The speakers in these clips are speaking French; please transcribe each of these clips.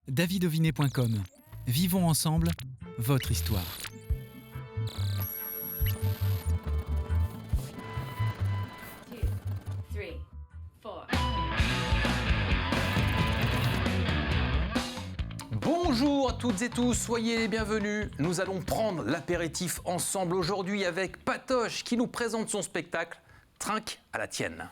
davidovinet.com. Vivons ensemble votre histoire. Bonjour à toutes et tous, soyez les bienvenus. Nous allons prendre l'apéritif ensemble aujourd'hui avec Patoche qui nous présente son spectacle Trinque à la tienne.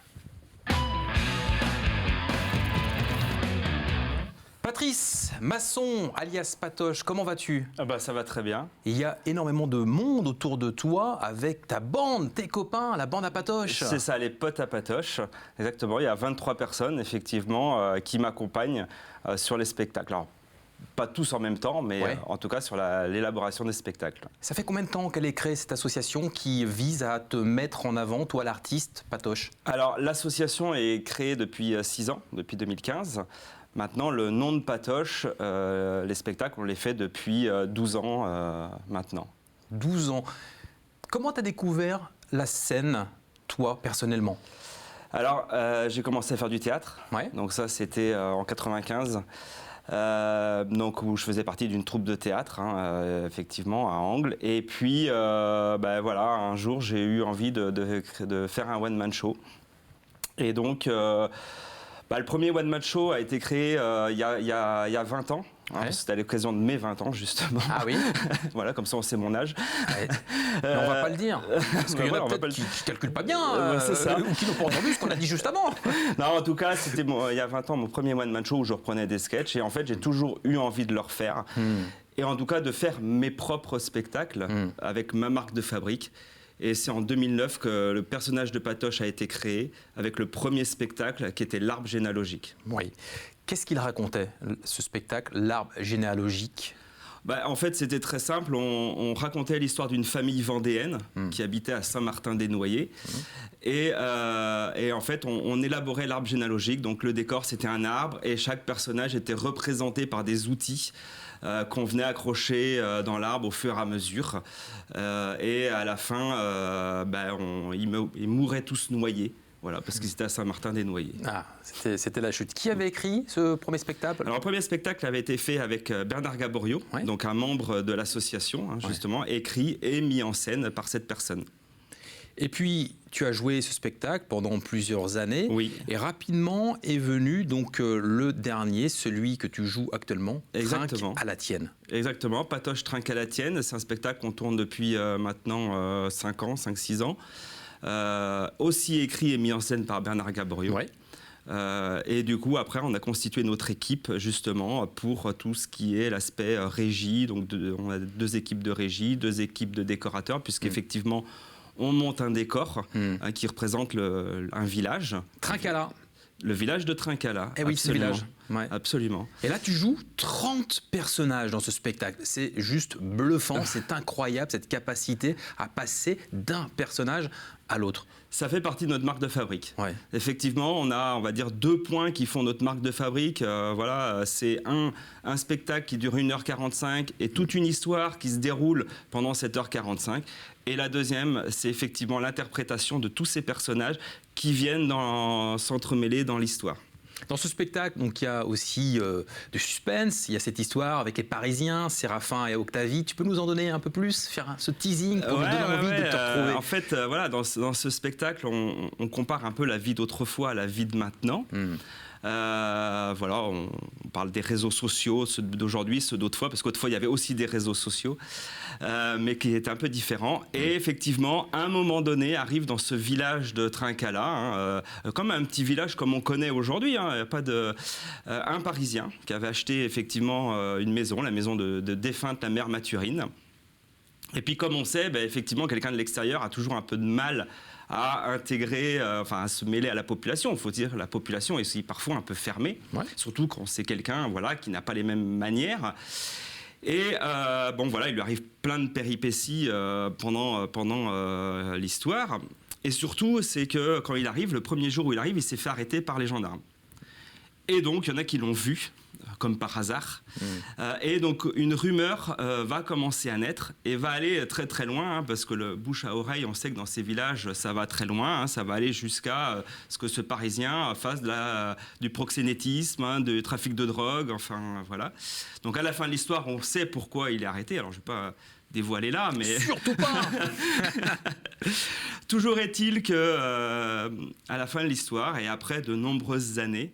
Patrice Masson, alias Patoche, comment vas-tu ? Ça va très bien. Il y a énormément de monde autour de toi avec ta bande, tes copains, la bande à Patoche. C'est ça, les potes à Patoche. Exactement, il y a 23 personnes effectivement qui m'accompagnent sur les spectacles. Alors, pas tous en même temps, mais en tout cas sur l'élaboration des spectacles. Ça fait combien de temps qu'elle est créée, cette association qui vise à te mettre en avant, toi l'artiste, Patoche ? Alors, l'association est créée depuis 6 ans, depuis 2015. Maintenant, le nom de Patoche, les spectacles, on les fait depuis 12 ans maintenant. 12 ans. Comment tu as découvert la scène, toi, personnellement ? Alors, j'ai commencé à faire du théâtre. Donc ça, c'était en 95. Donc où je faisais partie d'une troupe de théâtre, effectivement, à Angles. Et puis, voilà, un jour, j'ai eu envie de faire un one-man show. Et donc... le premier One Man Show a été créé il y a 20 ans. C'était à l'occasion de mes 20 ans, justement. Ah oui. Voilà, comme ça on sait mon âge. Mais on va pas le dire. Parce qu'il y en a peut-être qui ne calculent pas bien, c'est ça. Ou qui n'ont pas entendu ce qu'on a dit juste avant. Non, en tout cas, c'était il y a 20 ans mon premier One Man Show où je reprenais des sketchs. Et en fait, j'ai toujours eu envie de le refaire. Et en tout cas, de faire mes propres spectacles avec ma marque de fabrique. Et c'est en 2009 que le personnage de Patoche a été créé avec le premier spectacle qui était l'arbre généalogique. Oui. Qu'est-ce qu'il racontait, ce spectacle, l'arbre généalogique ? En fait, c'était très simple. On racontait l'histoire d'une famille vendéenne qui habitait à Saint-Martin-des-Noyers. Et en fait, on élaborait l'arbre généalogique. Donc le décor, c'était un arbre et chaque personnage était représenté par des outils qu'on venait accrocher dans l'arbre au fur et à mesure. Et à la fin, ils mouraient tous noyés. Voilà, parce qu'ils étaient à Saint-Martin-des-Noyers. Ah, c'était la chute. Qui avait écrit ce premier spectacle ? Alors, le premier spectacle avait été fait avec Bernard Gaborio, donc un membre de l'association, justement, écrit et mis en scène par cette personne. Et puis, tu as joué ce spectacle pendant plusieurs années. Oui. Et rapidement est venu donc le dernier, celui que tu joues actuellement, Exactement. Trinque à la tienne. Exactement, Patoche Trinque à la tienne. C'est un spectacle qu'on tourne depuis maintenant 5-6 ans. Aussi écrit et mis en scène par Bernard Gaborio. Et du coup, après, on a constitué notre équipe, justement, pour tout ce qui est l'aspect régie. Donc, on a 2 équipes de régie, 2 équipes de décorateurs, puisqu'effectivement, on monte un décor qui représente un village. Trincala. Le village de Trincala. Eh oui, c'est le village. Absolument. Et là, tu joues 30 personnages dans ce spectacle. C'est juste bluffant, c'est incroyable, cette capacité à passer d'un personnage à l'autre. Ça fait partie de notre marque de fabrique. Effectivement, on a, on va dire, 2 points qui font notre marque de fabrique. C'est un spectacle qui dure 1h45 et toute une histoire qui se déroule pendant 7h45. Et la deuxième, c'est effectivement l'interprétation de tous ces personnages qui viennent s'entremêler dans l'histoire. Dans ce spectacle, donc, il y a aussi du suspense, il y a cette histoire avec les Parisiens, Séraphin et Octavie. Tu peux nous en donner un peu plus, faire ce teasing pour nous donner envie de te retrouver. En fait, dans ce spectacle, on compare un peu la vie d'autrefois à la vie de maintenant. On parle des réseaux sociaux, ceux d'aujourd'hui, ceux d'autrefois, parce qu'autrefois il y avait aussi des réseaux sociaux, mais qui étaient un peu différents. Et effectivement, à un moment donné, arrive dans ce village de Trincala, comme un petit village comme on connaît aujourd'hui, il n'y a pas un Parisien qui avait acheté effectivement une maison, la maison de défunte la mère Mathurine. Et puis comme on sait, effectivement, quelqu'un de l'extérieur a toujours un peu de mal à intégrer, à se mêler à la population. Il faut dire, la population est aussi parfois un peu fermée, surtout quand c'est quelqu'un qui n'a pas les mêmes manières. Et il lui arrive plein de péripéties pendant l'histoire. Et surtout, c'est que quand il arrive, le premier jour où il arrive, il s'est fait arrêter par les gendarmes. Et donc, il y en a qui l'ont vu comme par hasard. Et donc une rumeur va commencer à naître et va aller très très loin, hein, parce que le bouche à oreille, on sait que dans ces villages, ça va très loin, hein, ça va aller jusqu'à ce que ce Parisien fasse du proxénétisme, hein, du trafic de drogue, enfin voilà. Donc à la fin de l'histoire, on sait pourquoi il est arrêté. Alors je ne vais pas dévoiler là, mais... Surtout pas. Toujours est-il que à la fin de l'histoire et après de nombreuses années,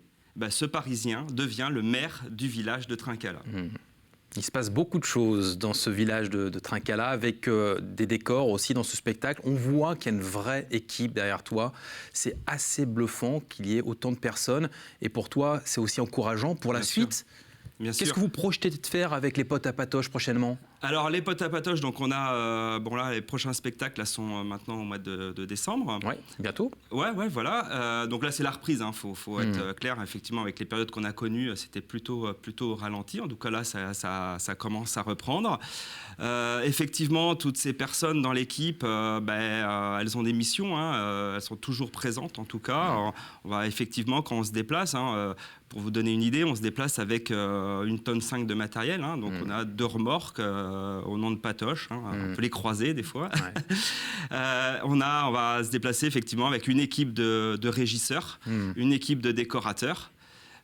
ce Parisien devient le maire du village de Trincala. Il se passe beaucoup de choses dans ce village de Trincala, avec des décors aussi dans ce spectacle. On voit qu'il y a une vraie équipe derrière toi. C'est assez bluffant qu'il y ait autant de personnes. Et pour toi, c'est aussi encourageant pour la suite. Qu'est-ce que vous projetez de faire avec les potes à Patoche prochainement ? Alors, les potes à Patoche, donc on a, les prochains spectacles là, sont maintenant au mois de décembre. Oui, bientôt. Ouais, voilà. Donc là, c'est la reprise, hein. Faut être clair. Effectivement, avec les périodes qu'on a connues, c'était plutôt ralenti. En tout cas, là, ça commence à reprendre. Effectivement, toutes ces personnes dans l'équipe, elles ont des missions, hein. Elles sont toujours présentes, en tout cas. On va effectivement, quand on se déplace, hein, pour vous donner une idée, on se déplace avec 1,5 tonne de matériel. Hein. Donc, on a 2 remorques au nom de Patoche. Hein. On peut les croiser des fois. Ouais. On va se déplacer effectivement avec une équipe de régisseurs, une équipe de décorateurs.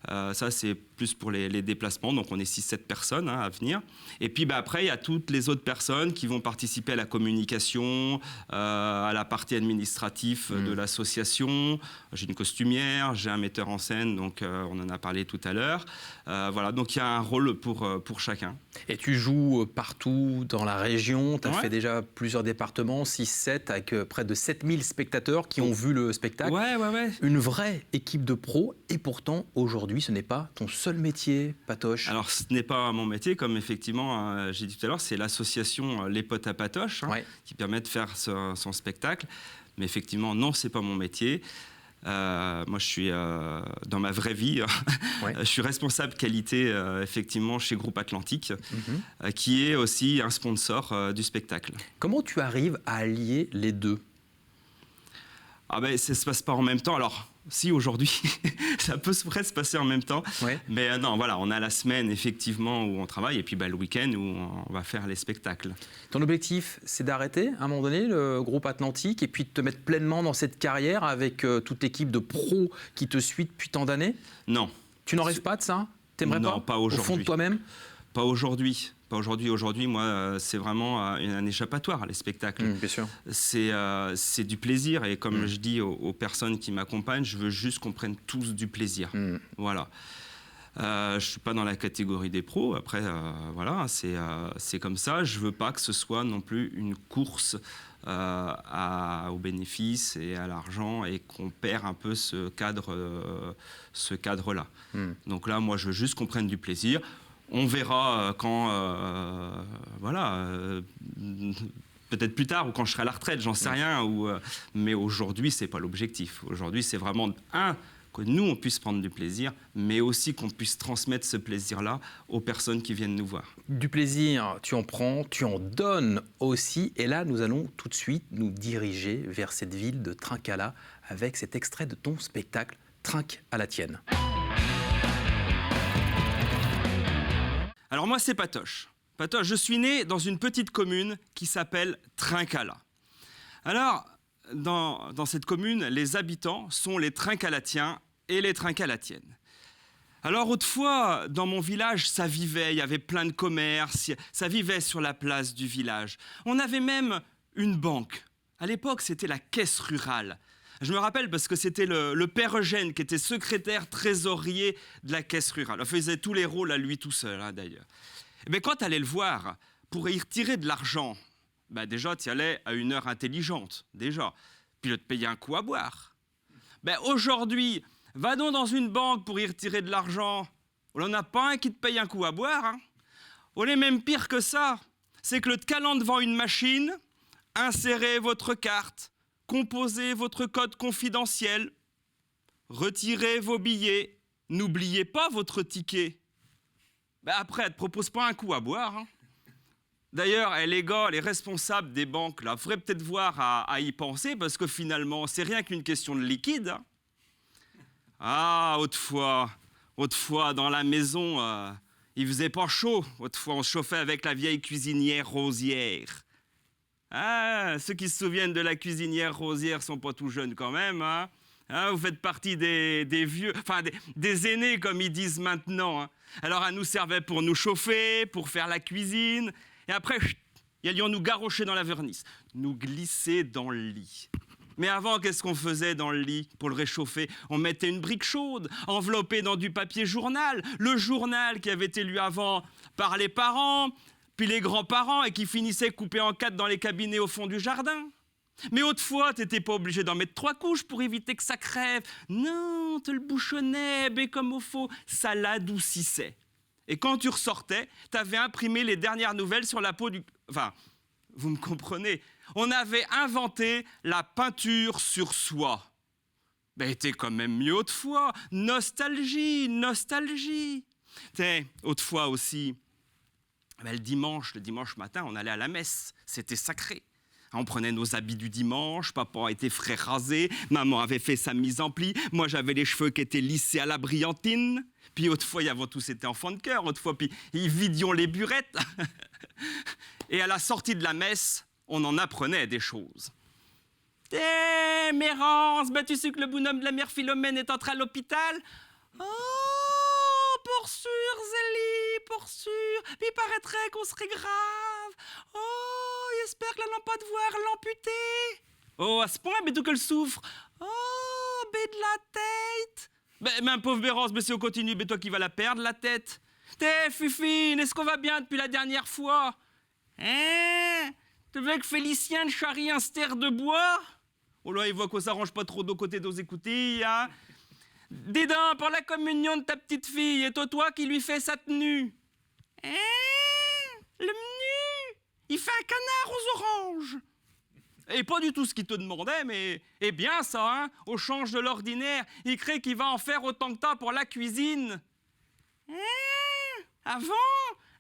Ça, c'est plus pour les déplacements. Donc, on est 6-7 personnes, hein, à venir. Et puis, après, il y a toutes les autres personnes qui vont participer à la communication, à la partie administrative de l'association. J'ai une costumière, j'ai un metteur en scène, donc on en a parlé tout à l'heure. Voilà, donc il y a un rôle pour chacun. Et tu joues partout dans la région. Tu as fait déjà plusieurs départements, 6-7, avec près de 7000 spectateurs qui ont vu le spectacle. Ouais. Une vraie équipe de pros. Et pourtant, aujourd'hui, ce n'est pas ton seul métier, Patoche. Alors, ce n'est pas mon métier, comme effectivement, j'ai dit tout à l'heure, c'est l'association Les Potes à Patoche, hein, qui permet de faire son spectacle. Mais effectivement, non, ce n'est pas mon métier. Moi, je suis dans ma vraie vie, je suis responsable qualité effectivement chez Groupe Atlantique, qui est aussi un sponsor du spectacle. Comment tu arrives à allier les deux ? Ça ne se passe pas en même temps. Alors, si aujourd'hui, ça peut presque se passer en même temps. Ouais. Mais non, voilà, on a la semaine effectivement où on travaille et puis le week-end où on va faire les spectacles. Ton objectif, c'est d'arrêter à un moment donné le groupe Atlantique et puis de te mettre pleinement dans cette carrière avec toute l'équipe de pros qui te suit depuis tant d'années ? Non. Tu n'en rêves pas de ça ? T'aimerais pas ? Non, pas aujourd'hui. Au fond de toi-même ? Pas aujourd'hui. Aujourd'hui, moi, c'est vraiment un échappatoire, les spectacles. Bien sûr. C'est du plaisir. Et comme je dis aux personnes qui m'accompagnent, je veux juste qu'on prenne tous du plaisir. Voilà. Je ne suis pas dans la catégorie des pros. Après, voilà, c'est comme ça. Je ne veux pas que ce soit non plus une course au bénéfice et à l'argent et qu'on perd un peu ce cadre-là. Donc là, moi, je veux juste qu'on prenne du plaisir. On verra quand, peut-être plus tard ou quand je serai à la retraite, j'en sais rien. Mais aujourd'hui, ce n'est pas l'objectif. Aujourd'hui, c'est vraiment, que nous, on puisse prendre du plaisir, mais aussi qu'on puisse transmettre ce plaisir-là aux personnes qui viennent nous voir. Du plaisir, tu en prends, tu en donnes aussi. Et là, nous allons tout de suite nous diriger vers cette ville de Trincala avec cet extrait de ton spectacle « Trinque à la tienne ». Alors moi, c'est Patoche. Patoche, je suis né dans une petite commune qui s'appelle Trincala. Alors, dans cette commune, les habitants sont les Trincalatiens et les Trincalatiennes. Alors autrefois, dans mon village, ça vivait, il y avait plein de commerces, ça vivait sur la place du village. On avait même une banque. À l'époque, c'était la caisse rurale. Je me rappelle parce que c'était le père Eugène qui était secrétaire trésorier de la caisse rurale. Il faisait tous les rôles à lui tout seul, hein, d'ailleurs. Mais quand tu allais le voir, pour y retirer de l'argent, déjà, tu y allais à une heure intelligente, déjà. Puis il te payait un coup à boire. Aujourd'hui, va donc dans une banque pour y retirer de l'argent. On n'en a pas un qui te paye un coup à boire. Hein. On est même pire que ça. C'est que le te calant devant une machine, insérez votre carte, composez votre code confidentiel, retirez vos billets, n'oubliez pas votre ticket. Après, elle ne te propose pas un coup à boire. Hein. D'ailleurs, les gars, les responsables des banques, là, faudrait peut-être voir à y penser, parce que finalement, c'est rien qu'une question de liquide. Hein. Ah, autrefois, Autrefois, dans la maison, il faisait pas chaud. Autrefois, on se chauffait avec la vieille cuisinière Rosière. Ah, ceux qui se souviennent de la cuisinière Rosière sont pas tout jeunes quand même, hein. Hein, vous faites partie des vieux, enfin des aînés comme ils disent maintenant. Hein. Alors elle nous servait pour nous chauffer, pour faire la cuisine, et après, ils allions nous garrocher dans la vernice, nous glisser dans le lit. Mais avant, qu'est-ce qu'on faisait dans le lit pour le réchauffer? On mettait une brique chaude, enveloppée dans du papier journal, le journal qui avait été lu avant par les parents, puis les grands-parents, et qui finissait coupé en 4 dans les cabinets au fond du jardin. Mais autrefois, t'étais pas obligé d'en mettre 3 couches pour éviter que ça crève. Non, te le bouchonnais, bé comme au faux, ça l'adoucissait. Et quand tu ressortais, t'avais imprimé les dernières nouvelles sur la peau du... Enfin, vous me comprenez. On avait inventé la peinture sur soie. Ben, c'était quand même mieux autrefois. Nostalgie, nostalgie. T'sais, autrefois aussi, ben, le dimanche matin, on allait à la messe. C'était sacré. On prenait nos habits du dimanche, papa était frais rasé, maman avait fait sa mise en pli, moi j'avais les cheveux qui étaient lissés à la brillantine. Puis autrefois, il y avait tous été enfants de cœur, autrefois, puis ils vidions les burettes. Et à la sortie de la messe, on en apprenait des choses. Eh, Mérance, ben tu sais que le bonhomme de la mère Philomène est entré à l'hôpital? Oh, pour sûr, Zélie, pour sûr. Puis il paraîtrait qu'on serait grave. Oh, j'espère que la lampe pas de voir l'amputer. Oh, à ce point, mais d'où qu'elle souffre. Oh, bé de la tête. Ben, ma pauvre Mérance, mais si on continue, ben toi qui vas la perdre, la tête. T'es, Fufine, est-ce qu'on va bien depuis la dernière fois? Hein? Tu veux que Félicien charrie un ster de bois? Oh là, il voit qu'on s'arrange pas trop d'au côté d'os écoutilles, hein? Dédain pour la communion de ta petite fille, et toi qui lui fais sa tenue. Hein? Le menu? Il fait un canard aux oranges. Et pas du tout ce qu'il te demandait, mais... Eh bien ça, hein? Au change de l'ordinaire, il crée qu'il va en faire autant que t'as pour la cuisine. Hein? Avant?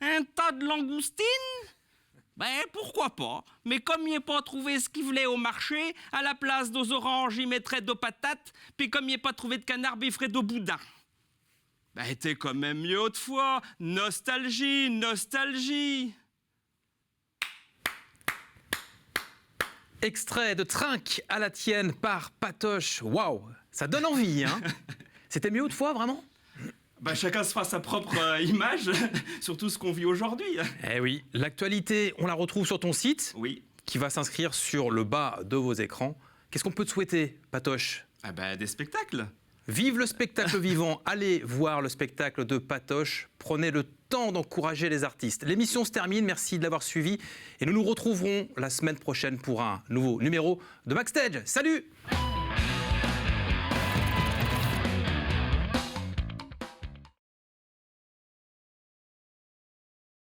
Un tas de langoustines? Ben, pourquoi pas? Mais comme il n'a pas trouvé ce qu'il voulait au marché, à la place d'aux oranges, il mettrait de patates, puis comme il n'a pas trouvé de canard, il ferait de boudin. Ben, t'es quand même mieux autrefois. Nostalgie, nostalgie. Extrait de Trinque à la tienne par Patoche. Waouh, ça donne envie, hein? C'était mieux autrefois, vraiment? Ben, chacun se fera sa propre image sur tout ce qu'on vit aujourd'hui. Eh oui, l'actualité, on la retrouve sur ton site, Oui. qui va s'inscrire sur le bas de vos écrans. Qu'est-ce qu'on peut te souhaiter, Patoche? Ah ben, des spectacles. Vive le spectacle vivant, allez voir le spectacle de Patoche, prenez le temps d'encourager les artistes. L'émission se termine, merci de l'avoir suivi et nous nous retrouverons la semaine prochaine pour un nouveau numéro de Backstage. Salut!